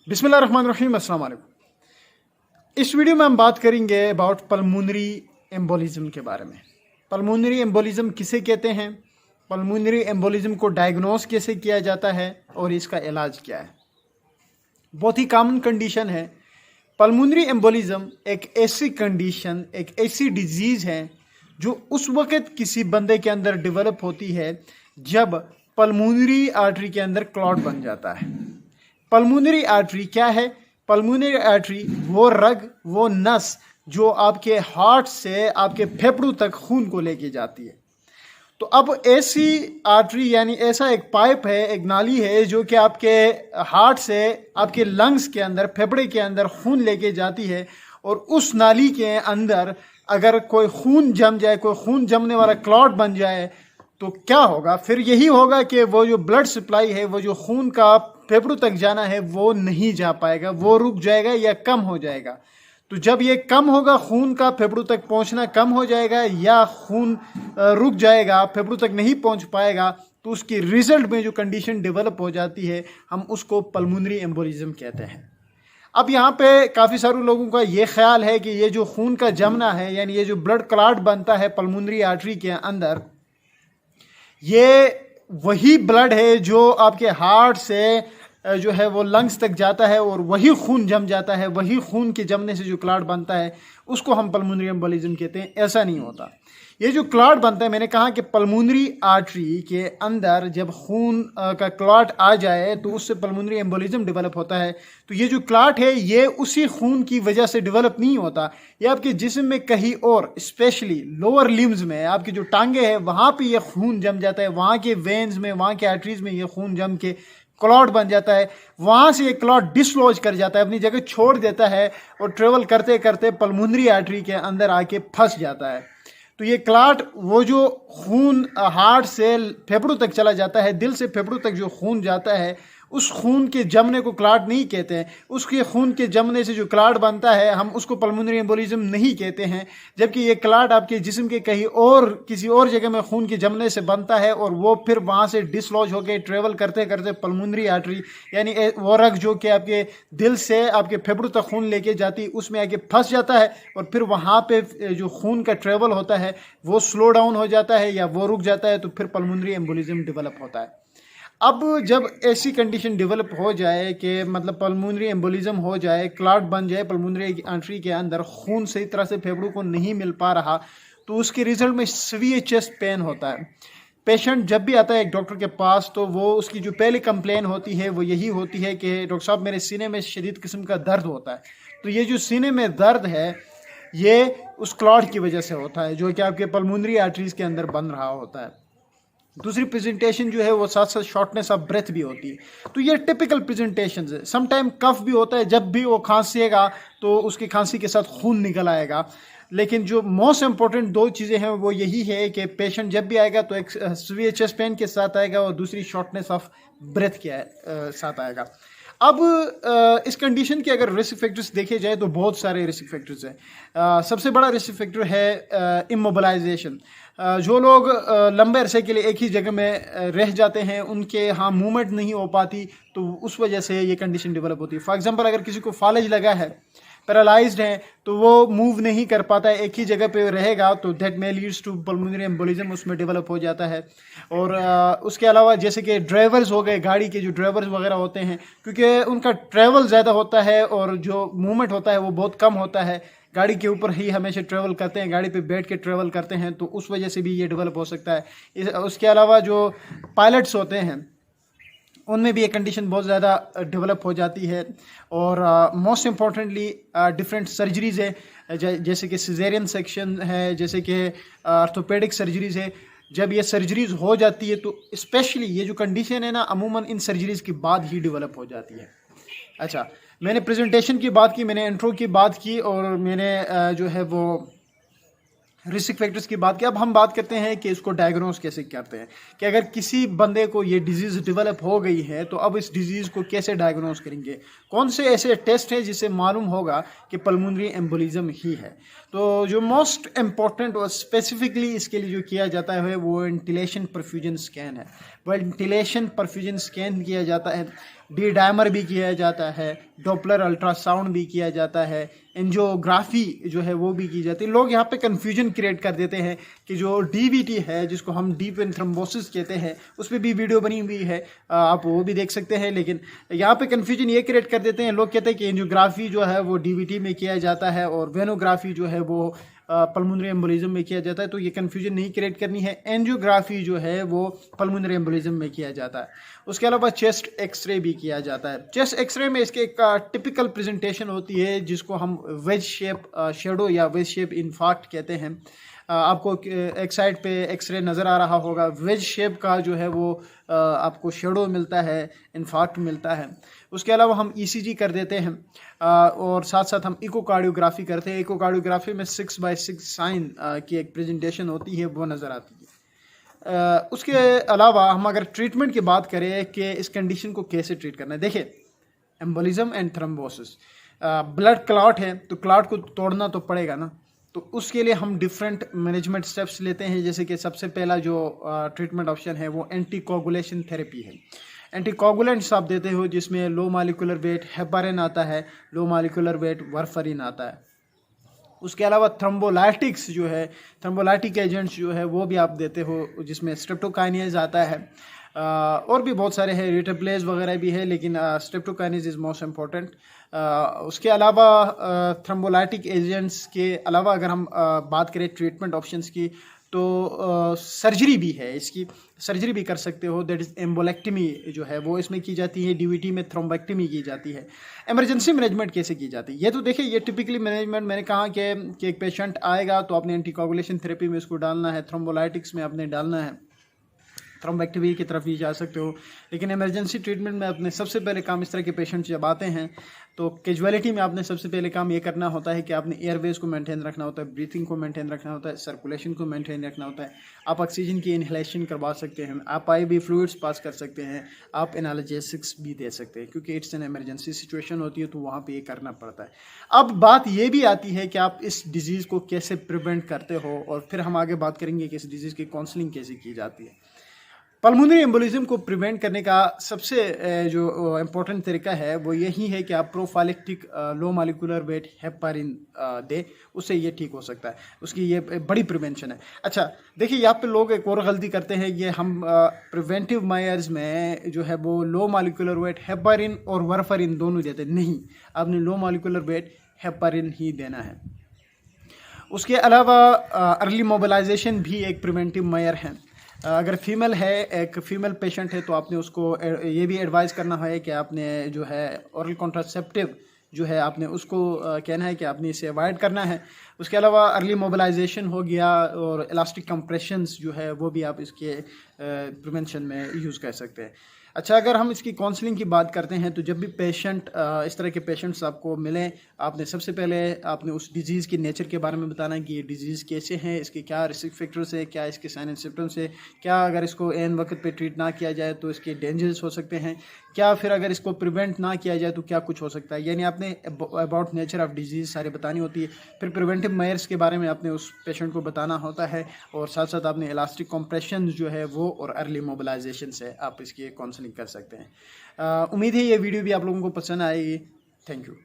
बिस्मिल्लाहिर्रहमानिर्रहीम, अस्सलाम वालेकुम। इस वीडियो में हम बात करेंगे अबाउट पल्मोनरी एम्बोलिज्म के बारे में। पल्मोनरी एम्बोलिज्म किसे कहते हैं, पल्मोनरी एम्बोलिज्म को डायग्नोस कैसे किया जाता है और इसका इलाज क्या है। बहुत ही कॉमन कंडीशन है। पल्मोनरी एम्बोलिज्म एक ऐसी कंडीशन, एक ऐसी डिजीज़ है जो उस वक़्त किसी बंदे के अंदर डेवलप होती है जब पल्मोनरी आर्टरी के अंदर क्लॉट बन जाता है। पल्मोनरी आर्टरी क्या है? पल्मोनरी आर्टरी वो रग, वो नस जो आपके हार्ट से आपके फेफड़ों तक खून को लेके जाती है। तो अब ऐसी आर्टरी यानी ऐसा एक पाइप है, एक नाली है जो कि आपके हार्ट से आपके लंग्स के अंदर, फेफड़े के अंदर खून लेके जाती है। और उस नाली के अंदर अगर कोई खून जम जाए, कोई खून जमने वाला क्लॉट बन जाए तो क्या होगा? फिर यही होगा कि वो जो ब्लड सप्लाई है, वो जो खून का फेफड़ों तक जाना है वो नहीं जा पाएगा, वो रुक जाएगा या कम हो जाएगा। तो जब ये कम होगा, खून का फेफड़ों तक पहुंचना कम हो जाएगा या खून रुक जाएगा, फेफड़ों तक नहीं पहुंच पाएगा, तो उसकी रिजल्ट में जो कंडीशन डेवलप हो जाती है हम उसको पल्मोनरी एम्बोलिज्म कहते हैं। अब यहाँ पे काफ़ी सारे लोगों का ये ख्याल है कि ये जो खून का जमना है यानी ये जो ब्लड क्लॉट बनता है पल्मोनरी आर्टरी के अंदर, ये वही ब्लड है जो आपके हार्ट से जो है वो लंग्स तक जाता है और वही खून जम जाता है। वही खून के जमने से जो क्लॉट बनता है उसको हम पल्मोनरी एम्बोलिज्म कहते हैं। ऐसा नहीं होता। ये जो क्लॉट बनता है, मैंने कहा कि पल्मोनरी आर्टरी के अंदर जब खून का क्लॉट आ जाए तो उससे पल्मोनरी एम्बोलिज्म डेवलप होता है। तो ये जो क्लॉट है ये उसी खून की वजह से डेवलप नहीं होता। ये आपके जिस्म में कहीं और, स्पेशली लोअर लिम्स में, आपकी जो टांगे हैं वहाँ पे ये खून जम जाता है। वहाँ के वेन्स में, वहाँ के आर्टरीज में ये खून जम के क्लॉट बन जाता है। वहाँ से ये क्लॉट डिसलॉज कर जाता है, अपनी जगह छोड़ देता है और ट्रेवल करते करते पल्मोनरी आर्टरी के अंदर आके फंस जाता है। तो ये क्लॉट, वो जो खून हार्ट से फेफड़ों तक चला जाता है, दिल से फेफड़ों तक जो खून जाता है, उस खून के जमने को क्लॉट नहीं कहते हैं। उसके खून के जमने से जो क्लॉट बनता है हम उसको पल्मोनरी एम्बोलिज्म नहीं कहते हैं। जबकि ये क्लॉट आपके जिस्म के कहीं और, किसी और जगह में खून के जमने से बनता है और वो फिर वहाँ से डिसलॉज होकर ट्रेवल करते करते पल्मोनरी आर्टरी यानी वो रग जो कि आपके दिल से आपके फेफड़ों तक खून लेके जाती है उसमें आके फंस जाता है और फिर वहाँ पे जो खून का ट्रेवल होता है वो स्लो डाउन हो जाता है या वो रुक जाता है। तो फिर पल्मोनरी एम्बोलिज्म डेवलप होता है। अब जब ऐसी कंडीशन डेवलप हो जाए कि मतलब पल्मोनरी एम्बोलिज्म हो जाए, क्लॉट बन जाए पल्मोनरी आर्टरी के अंदर, खून सही तरह से फेफड़ों को नहीं मिल पा रहा, तो उसके रिजल्ट में सीवियर चेस्ट पेन होता है। पेशेंट जब भी आता है एक डॉक्टर के पास तो वो उसकी जो पहली कंप्लेन होती है वो यही होती है कि डॉक्टर साहब मेरे सीने में शदीद किस्म का दर्द होता है। तो ये जो सीने में दर्द है ये उस क्लॉट की वजह से होता है जो कि आपके पल्मोनरी आर्टरीज के अंदर बन रहा होता है। दूसरी प्रेजेंटेशन जो है वो साथ साथ शॉर्टनेस ऑफ ब्रेथ भी होती है। तो ये टिपिकल प्रेजेंटेशन है। समटाइम कफ भी होता है, जब भी वो खांसेगा तो उसकी खांसी के साथ खून निकल आएगा। लेकिन जो मोस्ट इंपॉर्टेंट दो चीज़ें हैं वो यही है कि पेशेंट जब भी आएगा तो एक सीवियर चेस्ट पेन के साथ आएगा और दूसरी शॉर्टनेस ऑफ ब्रेथ के साथ आएगा। अब इस कंडीशन के अगर रिस्क फैक्टर्स देखे जाए तो बहुत सारे रिस्क फैक्टर्स हैं। सबसे बड़ा रिस्क फैक्टर है इमोबिलाइजेशन। जो लोग लंबे अरसे के लिए एक ही जगह में रह जाते हैं, उनके यहाँ मूवमेंट नहीं हो पाती, तो उस वजह से ये कंडीशन डेवलप होती है। फॉर एग्जांपल अगर किसी को फालिज लगा है, पैरालाइज्ड है, तो वो मूव नहीं कर पाता है, एक ही जगह पे रहेगा, तो that may leads to pulmonary embolism, उसमें डेवलप हो जाता है। और उसके अलावा जैसे कि ड्राइवर्स हो गए, गाड़ी के जो ड्राइवर्स वगैरह होते हैं, क्योंकि उनका ट्रैवल ज़्यादा होता है और जो मूवमेंट होता है वो बहुत कम होता है, गाड़ी के ऊपर ही हमेशा ट्रैवल करते हैं, गाड़ी पे बैठ के ट्रैवल करते हैं, तो उस वजह से भी ये डेवलप हो सकता है। उसके अलावा जो पायलट्स होते हैं उनमें भी ये कंडीशन बहुत ज़्यादा डेवलप हो जाती है। और मोस्ट इम्पॉर्टेंटली डिफरेंट सर्जरीज़ है, जैसे कि सिजेरियन सेक्शन है, जैसे कि ऑर्थोपेडिक सर्जरीज़ है। जब ये सर्जरीज हो जाती है तो स्पेशली ये जो कंडीशन है ना, अमूमन इन सर्जरीज़ के बाद ही डेवलप हो जाती है। अच्छा, मैंने प्रेजेंटेशन की बात की, मैंने इंट्रो की बात की और मैंने जो है वो रिस्क फैक्टर्स की बात की। अब हम बात करते हैं कि इसको डायग्नोस कैसे करते हैं, कि अगर किसी बंदे को ये डिजीज़ डेवलप हो गई है तो अब इस डिजीज़ को कैसे डायग्नोस करेंगे, कौन से ऐसे टेस्ट हैं जिससे मालूम होगा कि पल्मोनरी एम्बोलिज्म ही है। तो जो मोस्ट इम्पॉर्टेंट और स्पेसिफिकली इसके लिए जो किया जाता है वो वेंटिलेशन परफ्यूजन स्कैन है। वेंटिलेशन परफ्यूजन स्कैन किया जाता है, डी डायमर भी किया जाता है, डॉपलर अल्ट्रासाउंड भी किया जाता है, एंजियोग्राफी जो है वो भी की जाती है। लोग यहाँ पे कन्फ्यूजन क्रिएट कर देते हैं कि जो डीवीटी है जिसको हम डीप वेन थ्रोम्बोसिस कहते हैं, उस पर भी वीडियो बनी हुई है, आप वो भी देख सकते हैं। लेकिन यहाँ पे कन्फ्यूजन ये क्रिएट कर देते हैं, लोग कहते हैं कि एंजियोग्राफी जो है वो डीवीटी में किया जाता है और वेनोग्राफी जो है वो पल्मोनरी एम्बोलिज्म में किया जाता है। तो ये कन्फ्यूजन नहीं क्रिएट करनी है, एंजियोग्राफी जो है वो पल्मोनरी एम्बोलिज्म में किया जाता है। उसके अलावा चेस्ट एक्सरे भी किया जाता है। चेस्ट एक्सरे में इसके एक टिपिकल प्रेजेंटेशन होती है जिसको हम वेज शेप शेडो या वेज शेप इन्फार्क्ट कहते हैं। आपको एक साइड पे एक्सरे नज़र आ रहा होगा, वेज शेप का जो है वो आपको शेडो मिलता है, इन्फार्क्ट मिलता है। उसके अलावा हम ईसीजी कर देते हैं और साथ साथ हम इकोकार्डियोग्राफी करते हैं। इकोकार्डियोग्राफी में 6x6 साइन की एक प्रेजेंटेशन होती है, वो नज़र आती है। उसके अलावा हम अगर ट्रीटमेंट की बात करें कि इस कंडीशन को कैसे ट्रीट करना है, देखिए embolism and thrombosis, blood clot है तो क्लॉट को तोड़ना तो पड़ेगा ना, तो उसके लिए हम डिफरेंट मैनेजमेंट स्टेप्स लेते हैं। जैसे कि सबसे पहला जो ट्रीटमेंट ऑप्शन है वो एंटीकोगुलेशन थेरेपी है। एंटीकोगुलेंट्स आप देते हो जिसमें लो मॉलिक्यूलर वेट हेपारिन आता है, लो मॉलिक्यूलर वेट वारफरिन आता है। उसके अलावा थ्रोम्बोलाइटिक्स जो है, थ्रोम्बोलाइटिक एजेंट्स जो है वो भी आप देते हो जिसमें स्ट्रेप्टोकाइनेज आता है, और भी बहुत सारे हैं, रिटेप्लेज वगैरह भी है, लेकिन स्ट्रेप्टोकाइनेज इज़ मोस्ट इम्पॉर्टेंट। उसके अलावा थ्रोम्बोलाइटिक एजेंट्स के अलावा अगर हम बात करें ट्रीटमेंट ऑप्शंस की तो सर्जरी भी है, इसकी सर्जरी भी कर सकते हो, दैट इज़ एम्बोलेक्टमी जो है वो इसमें की जाती है, डीवीटी में थ्रोम्बेक्टमी की जाती है। इमरजेंसी मैनेजमेंट कैसे की जाती है, ये तो देखिए ये टिपिकली मैनेजमेंट मैंने कहा कि एक पेशेंट आएगा तो आपने एंटीकोगुलेशन थेरेपी में इसको डालना है, थ्रोम्बोलाइटिक्स में आपने डालना है, थ्रोम्बेक्टमी की तरफ भी जा सकते हो। लेकिन इमरजेंसी ट्रीटमेंट में अपने सबसे पहले काम, इस तरह के पेशेंट जब आते हैं तो कैजुअलिटी में आपने सबसे पहले काम ये करना होता है कि आपने एयरवेज को मेंटेन रखना होता है, ब्रीथिंग को मेंटेन रखना होता है, सर्कुलेशन को मेंटेन रखना होता है। आप ऑक्सीजन की इनहेलेशन करवा सकते हैं, आप IV फ्लूइड्स पास कर सकते हैं, आप एनाल्जेसिक्स भी दे सकते हैं, क्योंकि इट्स एन इमरजेंसी सिचुएशन होती है तो वहाँ पर ये करना पड़ता है। अब बात ये भी आती है कि आप इस डिजीज़ को कैसे प्रिवेंट करते हो, और फिर हम आगे बात करेंगे कि इस डिजीज़ की काउंसलिंग कैसे की जाती है। पल्मोनरी एम्बोलिज्म को प्रिवेंट करने का सबसे जो इम्पोर्टेंट तरीका है वो यही है कि आप prophylactic low molecular weight heparin दे, उससे ये ठीक हो सकता है, उसकी ये बड़ी प्रिवेंशन है। अच्छा देखिए यहाँ पे लोग एक और गलती करते हैं, ये हम प्रिवेंटिव मेजर्स में जो है वो लो मॉलिक्यूलर वेट हेपारिन और वारफरिन दोनों देते नहीं, आपने लो मॉलिक्यूलर वेट हेपारिन ही देना है। उसके अलावा अर्ली मोबिलाइजेशन भी एक प्रिवेंटिव मेजर है। अगर फीमेल है, एक फीमेल पेशेंट है, तो आपने उसको ये भी एडवाइस करना है कि आपने जो है ओरल कॉन्ट्रासेप्टिव जो है आपने उसको कहना है कि आपने इसे अवॉइड करना है। उसके अलावा अर्ली मोबिलाइजेशन हो गया और इलास्टिक कंप्रेशंस जो है वो भी आप इसके प्रिवेंशन में यूज़ कर सकते हैं। अच्छा अगर हम इसकी काउंसलिंग की बात करते हैं तो जब भी पेशेंट इस तरह के पेशेंट्स आपको मिलें, आपने सबसे पहले आपने उस डिज़ीज़ के नेचर के बारे में बताना है कि ये डिज़ीज़ कैसे हैं, इसके क्या रिस्क फैक्टर्स है, क्या इसके साइन एंड सिम्टम्स है, क्या अगर इसको एन वक्त पे ट्रीट ना किया जाए तो इसके डेंजर्स हो सकते हैं, क्या फिर अगर इसको प्रिवेंट ना किया जाए तो क्या कुछ हो सकता है। यानी आपने अबाउट नेचर ऑफ डिजीज़ सारी बतानी होती है। फिर प्रिवेंटिव मेजर्स के बारे में आपने उस पेशेंट को बताना होता है, और साथ साथ आपने इलास्टिक कंप्रेशन जो है वो और अर्ली मोबिलाइजेशन से आप इसकी काउंसलिंग कर सकते हैं। उम्मीद है ये वीडियो भी आप लोगों को पसंद आएगी। Thank you.